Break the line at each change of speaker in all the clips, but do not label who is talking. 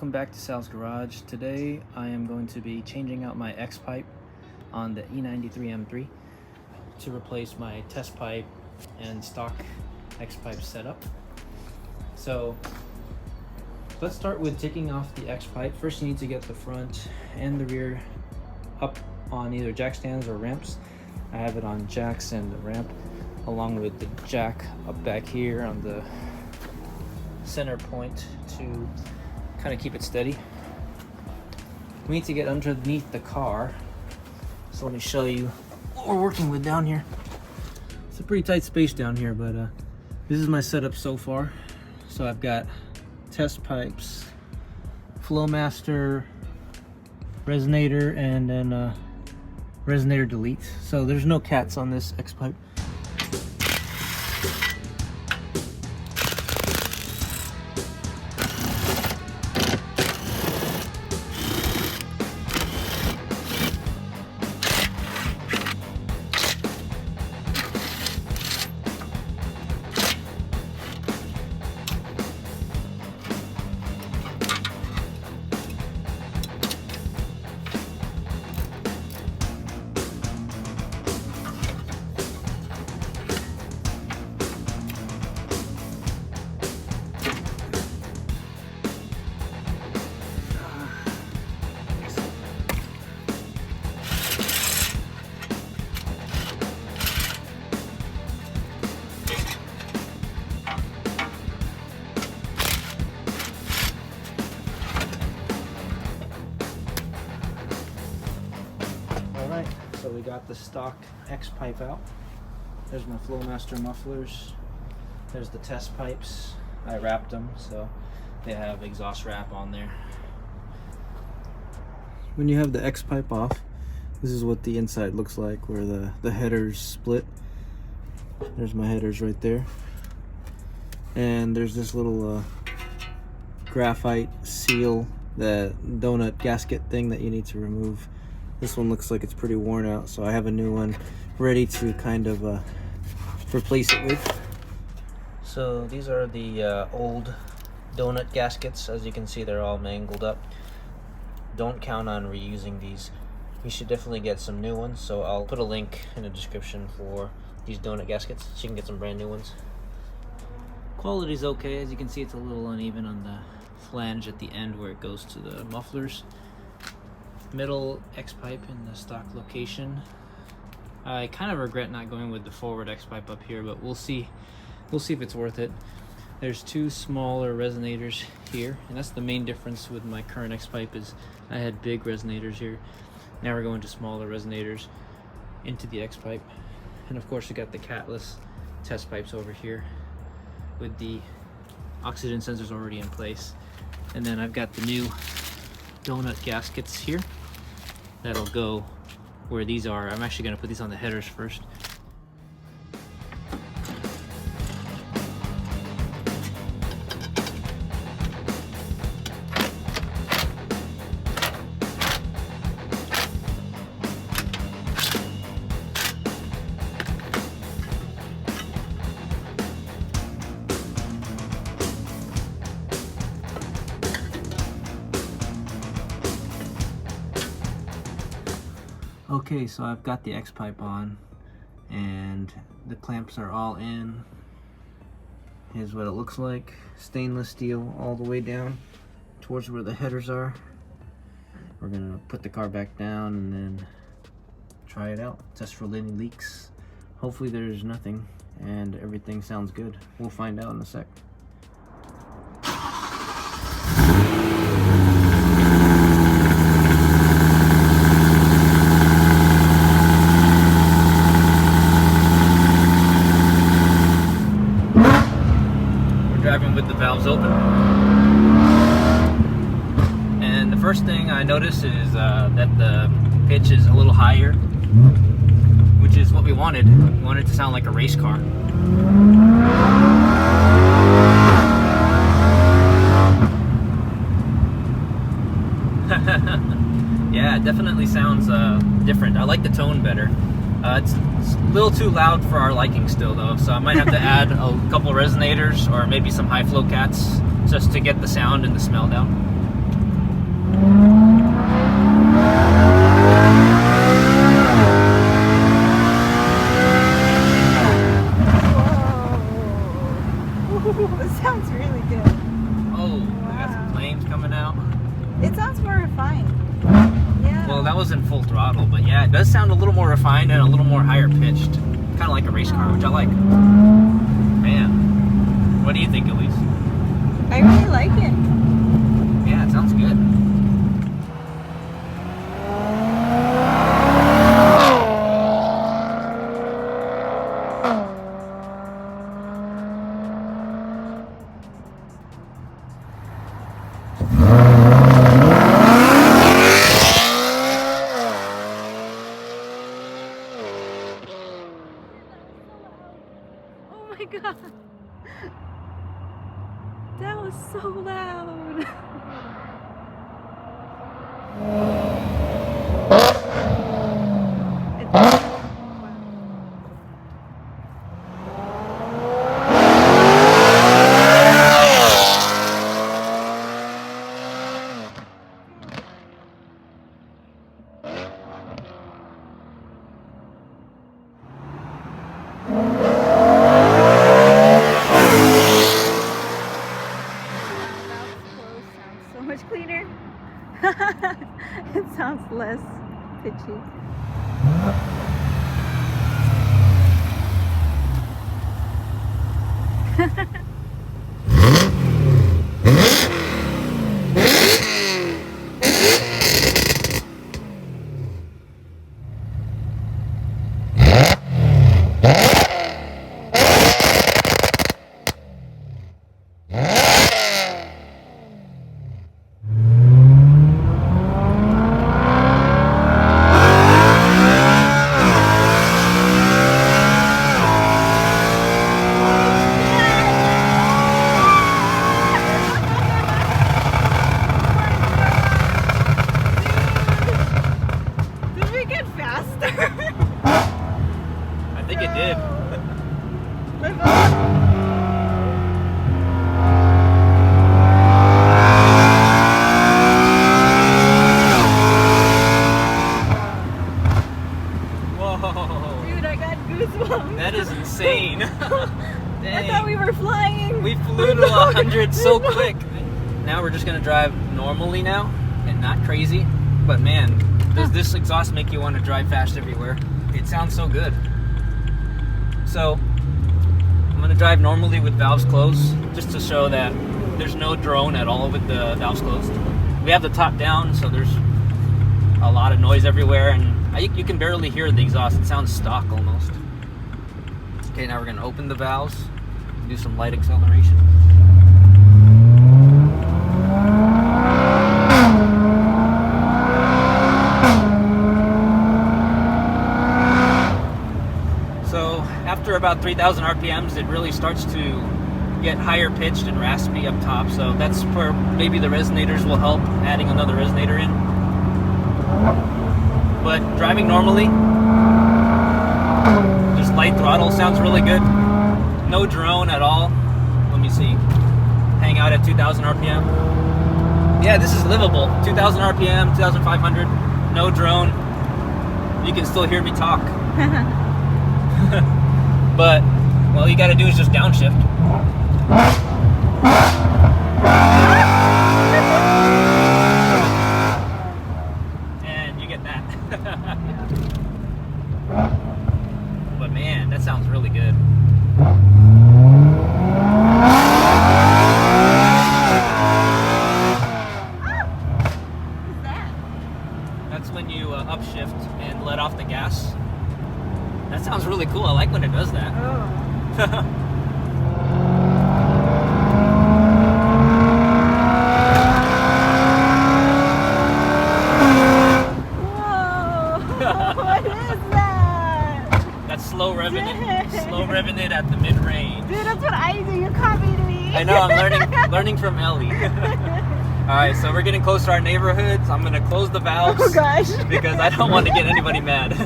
welcome back to Sal's Garage. Today I am going to be changing out my X pipe on the E93 M3 to replace my test pipe and stock X pipe setup. So let's start with taking off the X pipe. First you need to get the front and the rear up on either jack stands or ramps. I have it on jacks and the ramp, along with the jack up back here on the center point to kind of keep it steady. We need to get underneath the car, so let me show you what we're working with down here. It's a pretty tight space down here, but this is my setup so far. So I've got test pipes, Flowmaster, resonator, and then resonator delete. So there's no cats on this X pipe. So we got the stock X pipe out. There's my Flowmaster mufflers. There's the test pipes. I wrapped them so they have exhaust wrap on there. When you have the X pipe off, this is what the inside looks like, where the headers split. There's my headers right there. And there's this little graphite seal, the donut gasket thing that you need to remove. This one looks like it's pretty worn out, so I have a new one ready to kind of replace it with. So these are the old donut gaskets. As you can see, they're all mangled up. Don't count on reusing these. You should definitely get some new ones, so I'll put a link in the description for these donut gaskets so you can get some brand new ones. Quality's okay. As you can see, it's a little uneven on the flange at the end where it goes to the mufflers. Middle X pipe in the stock location. I kind of regret not going with the forward X pipe up here, but we'll see if it's worth it. There's two smaller resonators here, and that's the main difference with my current X pipe. Is I had big resonators here. Now we're going to smaller resonators into the X pipe. And of course we got the Catless test pipes over here with the oxygen sensors already in place. And then I've got the new donut gaskets here that'll go where these are. I'm actually going to put these on the headers first. Okay, so I've got the X pipe on and the clamps are all in. Here's what it looks like. Stainless steel all the way down towards where the headers are. We're gonna put the car back down and then try it out, test for any leaks. Hopefully there's nothing and everything sounds good. We'll find out in a sec. With the valves open, and the first thing I notice is that the pitch is a little higher, which is what we wanted. We wanted it to sound like a race car. Yeah, it definitely sounds different. I like the tone better. It's a little too loud for our liking still though, so I might have to add a couple resonators or maybe some high flow cats just to get the sound and the smell down.
in full throttle, but yeah, it does sound a little more refined and a little more higher pitched. Kind of like a race car, which I like. Man, what do you think, Elise?
I really like it.
Yeah, it sounds good.
Oh my god. That was so loud. So much cleaner. It sounds less pitchy.
I think it did. Whoa.
Dude, I got goosebumps.
That is insane.
I thought we were flying.
We flew to 100 so quick. Now we're just gonna drive normally now and not crazy. But man, does this exhaust make you want to drive fast everywhere? It sounds so good. So I'm gonna drive normally with valves closed, just to show that there's no drone at all with the valves closed. We have the top down, so there's a lot of noise everywhere, and you can barely hear the exhaust. It sounds stock almost. Okay, now we're gonna open the valves, do some light acceleration. So after about 3,000 RPMs, it really starts to get higher pitched and raspy up top. So that's where maybe the resonators will help, adding another resonator in. But driving normally, just light throttle sounds really good. No drone at all. Let me see. Hang out at 2,000 RPM. Yeah, this is livable. 2,000 RPM, 2,500. No drone. You can still hear me talk. But, well, you gotta do is just downshift. And you get that. But man, that sounds really good. That's when you upshift and let off the gas. That sounds really cool. I like when it does that.
Oh. What is that?
That's slow revving it at the mid-range.
Dude, that's what I do. You copied me.
I know, I'm learning from Ellie. Alright, so we're getting close to our neighborhoods. I'm gonna close the valves.
Oh gosh.
Because I don't want to get anybody mad.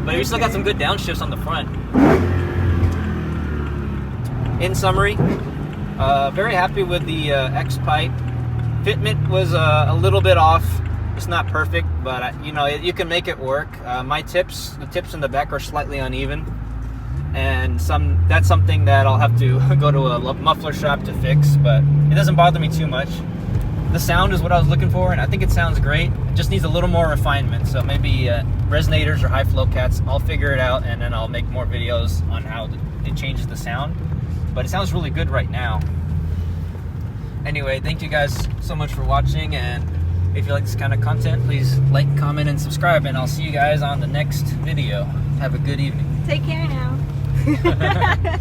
But we still got some good downshifts on the front. In summary, very happy with the X-Pipe. Fitment was a little bit off. It's not perfect, but you know, you can make it work. The tips in the back are slightly uneven, and that's something that I'll have to go to a muffler shop to fix, but it doesn't bother me too much. the sound is what I was looking for, and I think it sounds great. It just needs a little more refinement. So maybe resonators or high flow cats. I'll figure it out, and then I'll make more videos on how it changes the sound. But it sounds really good right now. Anyway, thank you guys so much for watching, and if you like this kind of content, please like, comment, and subscribe, and I'll see you guys on the next video. Have a good evening.
Take care now.